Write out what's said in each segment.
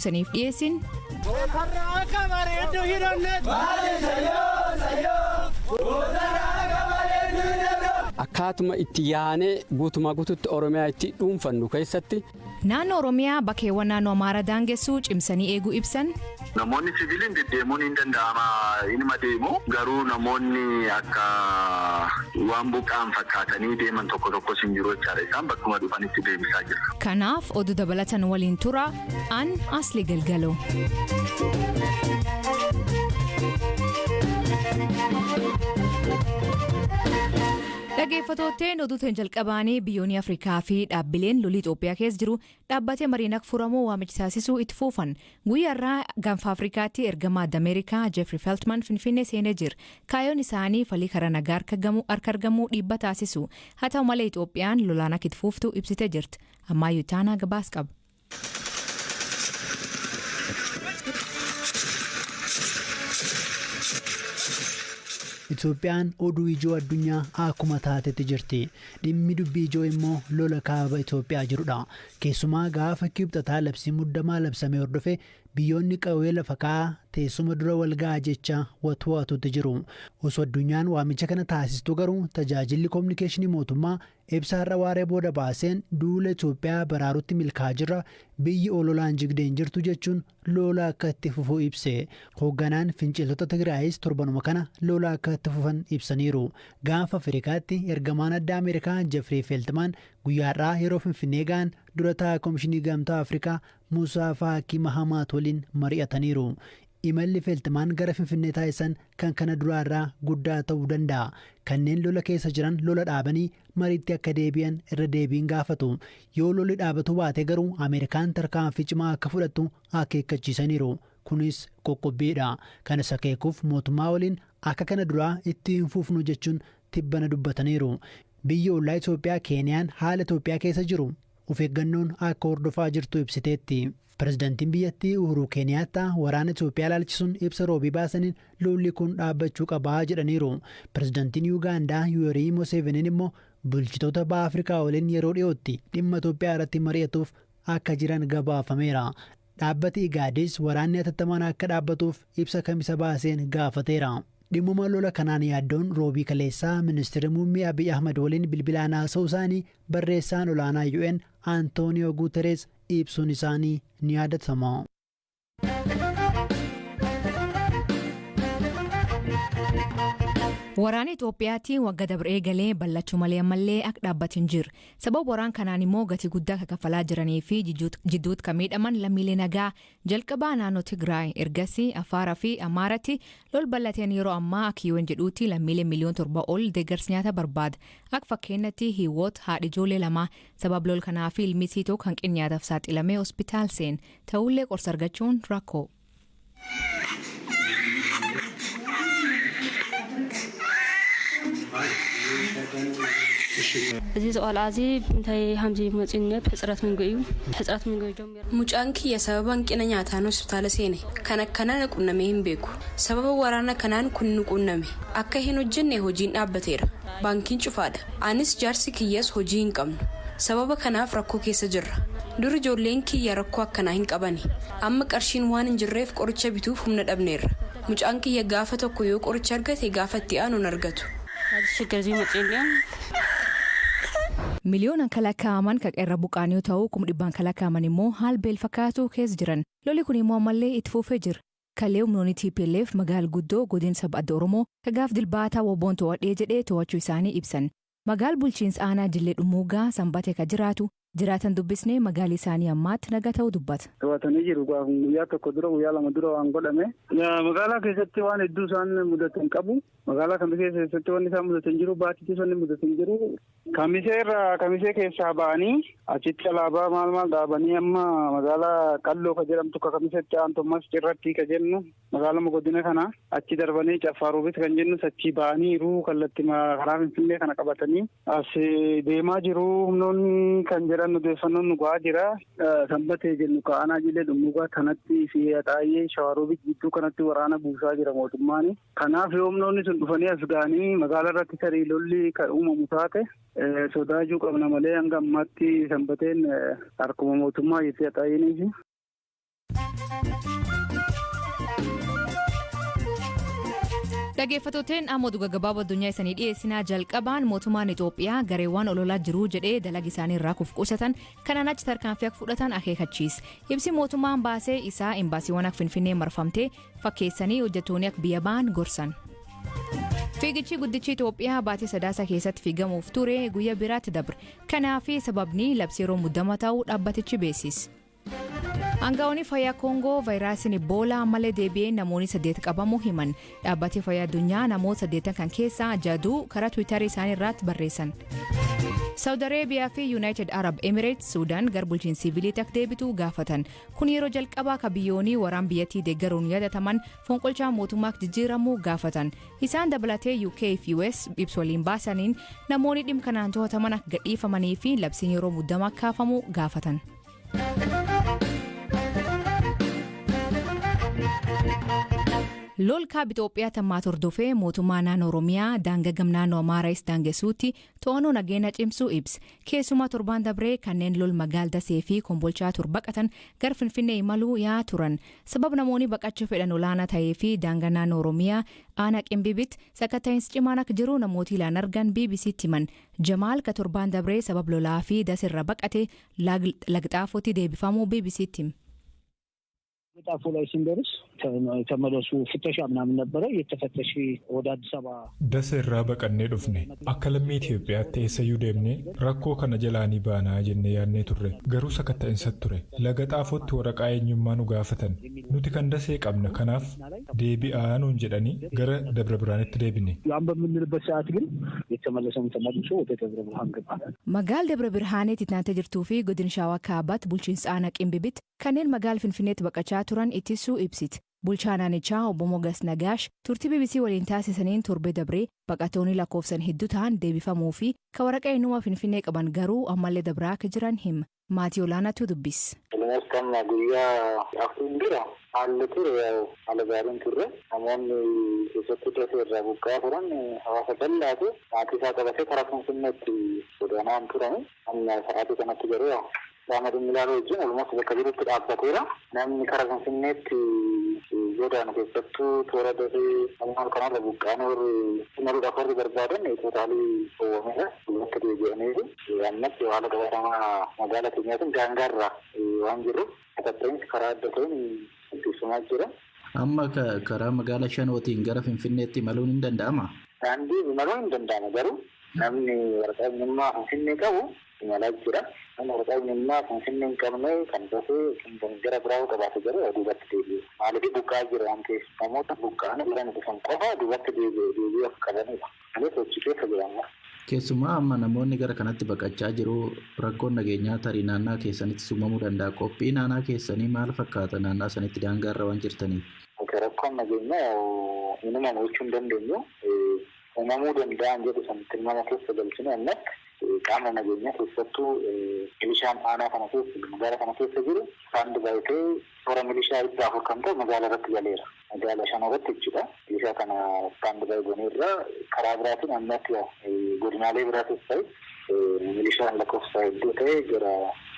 Saniif dhiyeessin. Akkaatuma itti yaanee guutumaa guutuutti Oromiyaa itti dhuunfannu keessatti Naannoo Oromiyaa bakkeewwan naannoo Amaaraa daangessuu cimsanii eeguu ibsan. Namoonni siviiliin deddeemuun hin danda'ama inuma deemu garuu namoonni akka waan buqqaan fakkaatanii deeman tokko hin jiru jechaadha. Isaan bakkuma dhufanitti deebisaa jirra. Kanaaf oduu dabalatan waliin tura an Asli Galgaloo. Dhaggeeffattootni oduutiin jalqabaanii biyyoonni Afrikaa fi dhaabbileen lolii Itoophiyaa keessa jiru dhaabbatee mariin akka furamu waamicha taasisuu itti fufan. Guyyaarraa gaanfa Afrikaatti ergamaa Ameerikaa Jeffrey Feltman Finfinnee seenee jira. Kaayyoon isaanii falii karaa nagaa harka argamuu dhiibba taasisu. Haa ta'u malee Itoophiyaan lolaan akka itti fuftu ibsitee jirti. Ammayyuu taanaa gabaas qaba. Itoophiyaan oduu ijoo addunyaa akkuma taatetti jirti. Dhimmi dubbii ijoo immoo lola kaaba Itoophiyaa jirudha. Keessumaa gaafa kibxataa labsii muddamaa labsamee hordofe biyyoonni qawwee lafa kaa'aa teessuma dura walga'aa jecha watwaatutti jiru. Osoo addunyaan waamicha kana taasistuu garuu tajaajilli kominikeeshinii mootummaa ibsaarra waaree booda baaseen duula Itoophiyaa baraarutti milkaa'aa jirra biyyi ololaan jigdeen jirtu jechuun lola akka itti fufuu ibse. Hoogganaan finciltoota Tigraayis torbanuma kana lola akka itti fufan ibsaniiru. Gaanfa Afrikaatti ergamaan addaa Ameerikaa Jeffrey Feltman guyyaarraa yeroo Finfinnee ga'an dura taa'aa Komishinii Gamtaa Afrikaa Muusaa Faakii Mahamaat waliin mari'ataniiru. Imalli Feltman gara Finfinnee taasisan kan kana duraarraa guddaa ta'uu danda'a. Kanneen lola keessa jiran lola dhaabanii mariitti akka deebi'an irra deebiin gaafatu. Yoo lolli dhaabatu baate garuu Ameerikaan tarkaanfii cimaa akka fudhattu akeekkachiisaniiru. Kunis qoqqobbiidha. Kanas akeekuuf mootummaa waliin akka kana duraa itti hin fufnu jechuun tibbana dubbataniiru. Biyyi ollaa Itoophiyaa Keeniyaan haala Itoophiyaa keessa jiru of eeggannoon akka hordofaa jirtu ibsiteetti. Pirezidaantiin biyyattii Uhuru Keeniyaattaa waraana Itoophiyaa ilaalchisuun ibsa roobii baasaniin lolli kun dhaabbachuu qabaa jedhaniiru. Pirezidaantiin Yuugaandaa Yuwerii Museveniin immoo bulchitoota baha Afrikaa waliin yeroo dhiyootti dhimma Itoophiyaa irratti mari'atuuf akka jiran gabaafameera. Dhaabbati Igaadis waraanni hatattamaan akka dhaabbatuuf ibsa kamisa baaseen gaafateera. Dhimmuma lola kanaan yaaddoon roobii kaleessaa ministeera muummee Abiy Ahmed waliin bilbilaan haasa'uu isaanii barreessaan olaanaa UN Antooniyoo Guuterees ibsuun isaanii ni yaadatama. Waraana Itoophiyaatti wagga dabree galee ballachuu malee ammallee akka dhaabbatiin jira. Sababa waraan kanaan immoo gatii guddaa akka kaffalaa jiranii fi jidduutti kan miidhaman lammiilee nagaa jalqabaa naannoo Tigraay ergasii Afaaraa fi Amaaratti lol ballateen yeroo ammaa akkiiwwan jedhuutti lammiilee miliyoona 7 ol deeggarsa nyaata barbaada. Akka fakkeenyatti Hiiwoot haadha ijoollee lama sababa lol kanaa fi ilmi isii tokko hanqina nyaataaf saaxilamee hospitaal seen ta'ullee qorsa argachuun rakkoo. Aziz Olazi tay hamzi macinnet hesrat mingoyu hesrat mingoyu jomir mucaan kiyya sababa hanqina nyaataan hospitaala seene kan akkana qunnamee hin beeku sababa waraana kanaan kun qunname akka hin hojjenne hojiin dhaabbateera baankiin cufaadha anis jaarsi kiyyas hojii hin qabnu sababa kanaaf rakkoo keessa jirra dur ijoolleen kiyya rakkoo akkanaa hin qabani amma qarshiin waan hin jirreef qoricha bituuf humna dhabneerra mucaan kiyya gaafa tokko yoo qoricha argate gaafa itti aanuun argatu. Miliyoonaan kalaqaaman kan irra buqaan yoo ta'u 100,000 kalaqaaman immoo haal beel fakkaatu keessa jiran. Lolli kun immoo ammallee itti fufee jira. Kalee humnoonni TPLF magaal guddoo godina Badda Oromoo kagaaf dilbaataa woboon to'adhee jedhee to'achuu isaanii ibsan. Magaal bulchiinsa aanaa Jillee Dhumuugaa sanbatee ka jiraatan dubbisnee magaalii isaanii ammaatti nagaa ta'uu dubbata. To'atanii jiru guyyaa tokko dura guyyaa lama dura waan godhame. Magaalaa keessatti waan hedduu isaan mudatan qabu. Magaalaa kamisee keessatti waan isaan mudatan jiru baatiitti waan mudatan jiru. Kamisee keessaa ba'anii achitti alaabaa maal dhaabanii amma magaalaa Qalloo ka jedhamtu ka kamiseetti aantummas cirratti ka jennu magaalaa godina kana achi darbanii Caffaaruubis kan jennu achi ba'aniiru kallattii karaa Finfinnee kana qabatanii as deemaa jiru humnoonni kan jedhan odeeffannoon nu ga'aa jira. Sanbatee jennu aanaa Jillee Dhumuugaa kanatti fi Axaayee Shawaaruubis gidduu kanatti waraana buusaa jira mootummaan. Kanaaf yoo humnoonni sun dhufanii as ga'anii magaalaa irratti tarii lolli kan uumamu taate sodaachuu qabna malee hanga ammaatti sanbateen harkuma mootummaa jettee Axaayeenii. Dhaggeeffattoonni amma oduu gaggabaaboo addunyaa isanii dhiyeessinaa jalqabaan mootummaan Itoophiyaa gareewwan ololaa jiru jedhee dalaga isaanii irraa kufqusatan kanaan achi tarkaanfii akka fudhatan akeekachiise. Ibsi mootummaan baasee isaa imbaasiiwwan akka Finfinnee marfamtee fakkeessanii hojjettoonni akka biyya ba'an gorsan. Fiigichi guddichi Itoophiyaa baatii sadaasa keessatti fiigamuuf ture guyyaa biraatti dabre. Kanaaf sababni labsii yeroo muddamaa ta'uu dhaabbatichi beeksise. Aangaa'onni fayyaa Koongoo vaayirasiin Eboolaa ammallee deebi'ee namoonni 8 qabamuu himan. Dhaabbati fayyaa addunyaa namoota 8 kan keessaa 6 karaa Tiwiitarii isaanii irratti barreessan. Saawud Areebiyaa fi Yuunaayitid Arab Emirates Suudaan gara bulchiinsa siviiliitti akka deebitu gaafatan. Kun yeroo jalqabaa ka biyyoonni waraan biyyattii deeggaruun yaadataman fonqolchaa mootummaa jijjiiramuu gaafatan. Isaan dabalatee UK fi US ibsa waliin baasaniin namoonni dhimma kanaan to'ataman akka gadhiifamanii fi labsiin yeroo muddamaa kaafamu gaafatan. Lolkaa Itoophiyaa tammaatu hordofee mootummaa naannoo Oromiyaa daangaa naannoo Amaaraas daangessuutti to'annoo nageenya cimsuu ibsa. Keessumaa torban dabree kanneen lol magaalaa Dasee fi Kombolchaa baqatan gara Finfinnee imaluu yaa turan. Sababa namoonni baqachuu fedhan olaanaa ta'ee fi daangaa naannoo Oromiyaa aanaa Qimbibitti sakatta'iinsi cimaan akka jiru namooti ilaan argan BBC'tti himan. Jamaal ka torban dabree sababa lolaa fi Daseerra baqate lagxaafootti deebifamuu BBC'tti hima. ጣፎ ላይ ሲንደርስ ተመለሱ ፍተሻ ምናምን ነበረ የተፈተሽ ወደ አዲስ አበባ Daseerraa baqannee dhufne akka lammii Itoophiyaatti eessayyuu deemne rakkoo kana jalaanii baanaa jennee yaadnee turre garuu sakatta'iinsa ture laga xaafootti waraqaa eenyummaa nu gaafatan nuti kan Dasee qabna kanaaf deebi'aa nuun jedhanii gara Dabra Birhaanitti deebine. ያን በምንልበት ሰዓት ግን የተመለሰው ተመልሶ ወደ ደብረ ብርሃን ገባ. Magaal Dabra Birhaanitti naannoo jirtuu fi godina Shaawaa Kaabaatti bulchiinsa aanaa Qimbibitti kanneen magaala Finfinneetti baqachaa turan ittisuu ibsiti. Bulchaa naannichaa obbo Mogas Nagaash turtii BBC waliin taasisaniin torbee dabree baqattoonni lakkoofsan hedduu ta'an deebifamuu fi ka waraqaa eenyummaa Finfinnee qaban garuu ammallee dabraa akka jiran hima. Maatii olaanaatu dubbis. Kan guyyaa afuun dura haalli ture gaariin turre namoonni keessatti Daseerraa buqqaa turan hawaasa bal'aatu maatii isaa qabatee karaa Finfinneetti godaanaan turan amma sa'aatii kanatti garuu Raamadin Milaaloo wajjin walumaa bakka jirutti dhaabbateera. Namni karaa Finfinneetti godaanu keessattuu toora Dasee ammaan kanarra buqqaan warri imaluudhaaf warri barbaadan tootaalii oowwameera. Bakka deebi'aniiru ammatti haala qabatamaa magaalaa keenyaatiin daangaarra waan jirru sakatta'iinsi karaa adda ta'een gaggeeffamaa jira. Amma karaa magaalaa Shanootiin gara Finfinneetti imaluun hin danda'amaa? Daandii imaluun hin danda'ama garuu namni waraqaa eenyummaa Finfinnee qabu imalaa jira. Nama waraqaa eenyummaa Finfinnee hin qabne kan Dasee gara biraa qabaate garuu duubatti deebi'u. Maaliif buqqaa jira waan ta'eef namoota buqqaan jiran dhufan qofa duubatti deebi'uu akka qabanidha. Malee sochii keessa jiraanna. Keessumaa amma namoonni gara kanatti baqachaa jiru rakkoon nageenyaa tarii naannaa keessanitti uumamuu danda'a. Qophii naannaa keessanii maal fakkaata naannaa sanitti daangaarra waan jirtaniif? Rakkoon nageenyaa inuma gochuu hin dandeenyu. Uumamuu danda'an jedhu sanatti nama keessa galchine ammatti qaama nageenyaa keessattuu milishaan aanaa kana keessa magaalaa kana keessa jiru isaan dubaitee toora milishaa 400 kan ta'u magaalaa irratti galeera. Magaalaa Shanoo irratti jechuudha. Milishaa kana isaan dubaitee irra karaa biraatiin ammatti godinaalee biraatis ta'e milishaan lakkoofsa hedduu ta'e gara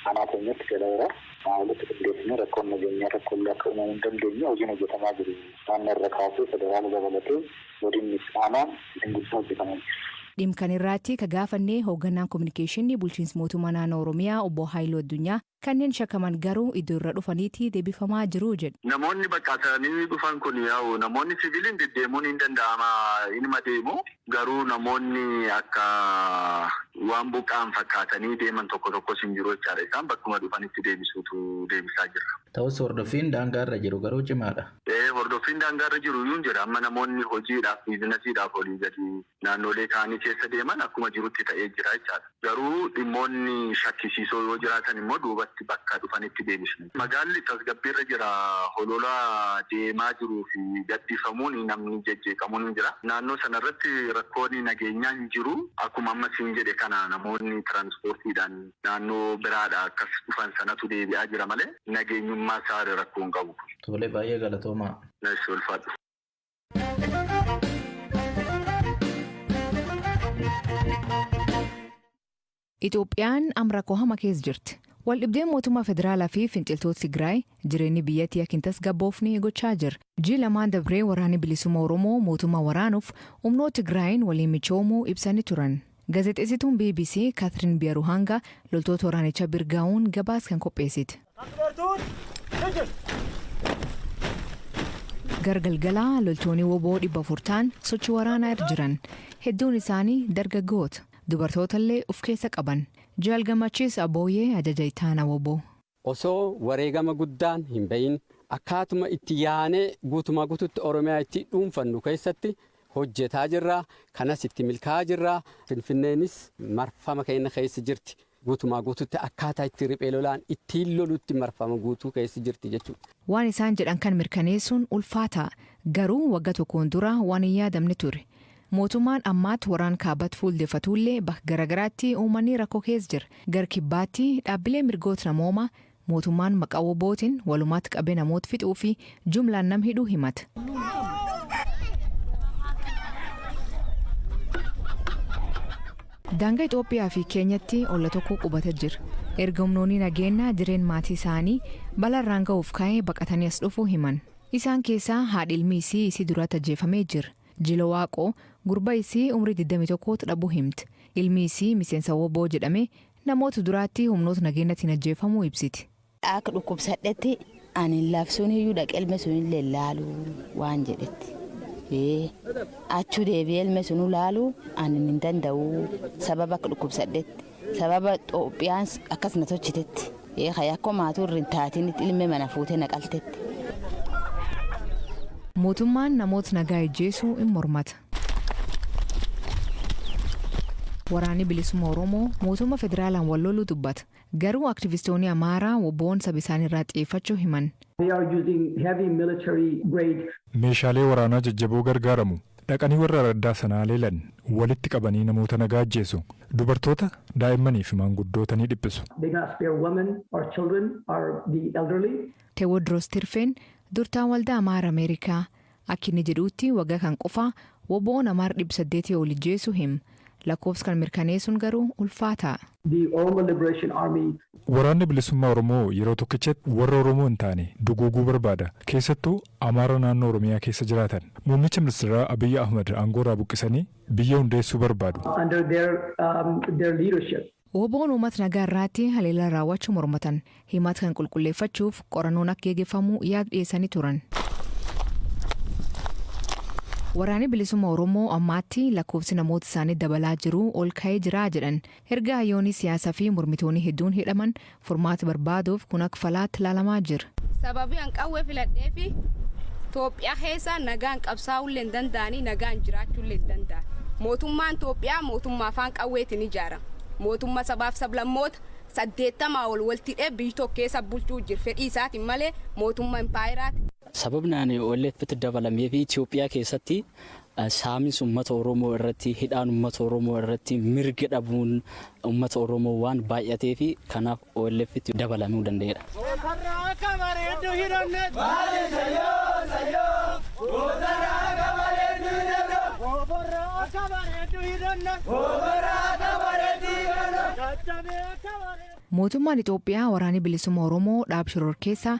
aanaa keenyatti galeera. Walitti qindeessine rakkoon nageenyaa tokko illee akka uumamuu hin dandeenye hojiin hojjetamaa jiru. Naannoo irra kaasee federaala dabalatee godinni aanaan guddinaan hojjetamaa jiru. Dhimkan irratti ka gaafannee hoogganaan kominikeeshinii bulchiinsa mootummaa naannoo Oromiyaa obbo Haayiluu Addunyaa kanneen shakkaman garuu iddoo irra dhufaniiti deebifamaa jiru jedhu. Namoonni baqatanii dhufan kun yaa'u namoonni siviiliin deddeemuun hin danda'ama inuma deemu garuu namoonni akka waan buqqaan fakkaatanii deeman tokkos hin jiru jechaadha. Isaan bakkuma dhufanitti deebisuutu deebisaa jirra. Ta'us hordoffiin daangaarra jiru garuu cimaadha. Hordoffiin daangaarra jiru yuun jira amma namoonni hojiidhaaf biizinasiidhaaf olii gadi naannolee kaanii keessa deeman akkuma jirutti ta'ee jira jechaadha. Garuu dhimmoonni shakkisiisoo yoo jiraatan immoo duubatti bakka dhufanitti deebisne. Magaalli tasgabbiirra jira holola deemaa jiruu fi gaddifamuun namni jejjeeqamuun hin jira. Naannoo sanarratti rakkoon nageenyaa hin jiru. Akkuma amma siin jedhe kana namoonni tiraanspoortiidhaan naannoo biraadha akkas dhufan sanatu deebi'aa jira malee nageenyummaa isaa rakkoo hin qabu. Tolee baay'ee galatoomaa. Naashi ulfaadhu. Itoophiyaan amma rakkoo hamaa keessa jirti. Waldhibdeen mootummaa federaalaa fi finciltoota Tigraay jireenyi biyyattii akka hin tasgabboofne gochaa jira. Ji'a lamaan dabree waraanni bilisummaa Oromoo mootummaa waraanuuf humnoota Tigraayin waliin michoomuu ibsanii turan. Gaazexeessituun BBC Kaatiriin Biyaruhanga loltoota waraanichaa birgaa'uun gabaasa kan qopheessite. Gargalgalaa loltoonni woboo 400 ta'an sochii waraanaa irra jiran. Hedduun isaanii dargaggoota. Dubartoota of keessa qaban. Jaal Gammachiis Abooyyee ajaja itaana woboo. Osoo wareegama guddaan hin bahin akkaatuma itti yaanee guutumaa guututti Oromiyaa itti dhuunfannu keessatti hojjetaa jirra. Kanas itti milkaa'aa jirra. Finfinneenis marfama keenya keessa jirti. Guutumaa guututti akkaataa itti riphee lolaan ittiin lolutti marfama guutuu keessa jirti jechuudha. Waan isaan jedhan kan mirkaneessuun ulfaata. Garuu waggaa tokkoon dura waan hin yaadamne ture. Mootummaan ammaatti waraan kaabatti fuuldeeffatullee bakka garagaraatti uummanni rakkoo keessa jira. Gara kibbaatti dhaabbilee mirgoota namoomaa mootummaan maqaa wobootiin walumaatti qabee namoota fixuu fi jumlaan nam hidhuu himata. Daangaa Itoophiyaa fi Keenyatti olla tokko qubatee jira. Erga humnoonni nageenyaa jireen maatii isaanii balaarraan ga'uuf ka'ee baqatanii as dhufuu himan. Isaan keessaa haadhi ilmi isii duratti ajjeefamee jira. Jilo Waaqoo gurba isii umrii 21 dhabuu himti. Ilmi isii miseensa woboo jedhame namoota duraatti humnoota nageenyaatiin ajjeefamuu ibsiti. Akka dhukkubsadhetti ani labsuun iyyuu dhaqee ilma sun illee laalu waan jedhetti. Achuu deebi'ee ilma sun laalu ani hin danda'u sababa akka dhukkubsadhetti sababa Itoophiyaan akkas na tolchitetti. Akkoo maatuu irra hin taatiin ilma mana fuutee naqaltetti. Mootummaan namoota nagaa ajjeesuu hin mormata. Waraanni bilisummaa Oromoo mootummaa federaalaan wal loluu dubbata. Garuu aktivistoonni Amaaraa woboon saba isaanii irraa xiyyeeffachuu himan. Meeshaalee waraanaa jajjaboo gargaaramu. Dhaqanii warra raddaa sanaa leelan walitti qabanii namoota nagaa ajjeesu. Dubartoota, daa'immanii fi maanguddoota ni dhiphisu. Teewodiroos Tirfeen durtaan waldaa Amaara Ameerikaa akka inni jedhuutti waggaa kan qofaa woboon Amaara 800 ol ajjeesuu hima. Lakkoofsa kan mirkaneessuun garuu ulfaata. Waraanni bilisummaa Oromoo yeroo tokkichatti warra Oromoo hin taane duguuguu barbaada. Keessattuu Amaara naannoo Oromiyaa keessa jiraatan. Muummicha ministeeraa Abiyyi Ahmad aangoorraa buqqisanii biyya hundeessuu barbaadu. Woboon uummata nagaa irratti haleellaa raawwachuu mormatan. Himata kan qulqulleeffachuuf qorannoon akka gaggeeffamu yaada dhiyeessanii turan. Waraanni bilisummaa Oromoo ammaatti lakkoofsi namoota isaanii dabalaa jiru ol ka'ee jira jedhan. Erga hayyoonni siyaasaa fi mormitoonni hedduun hidhaman furmaata barbaaduuf kun akka falaatti ilaalamaa jira. Sababii hanqawwee filadhee fi Itoophiyaa keessa nagaan qabsaa'uu hin danda'anii nagaan jiraachuu hin danda'an. Mootummaan Itoophiyaa mootummaa afaan qawweetiin ijaarama. Mootummaa sabaaf sablammoota 80 ol waltidhee biyya tokko keessa bulchuu jira. Fedhii isaatiin malee mootummaa impaayiraati. Sababni OLF'tti dabalamee fi Itoophiyaa keessatti saamiinsa uummata Oromoo irratti hidhaan uummata Oromoo irratti mirga dhabuun uummata Oromoo waan baay'atee fi kanaaf OLF'tti dabalamuu danda'eera. Mootummaan Itoophiyaa waraanni bilisummaa Oromoo dhaab shororkeessaa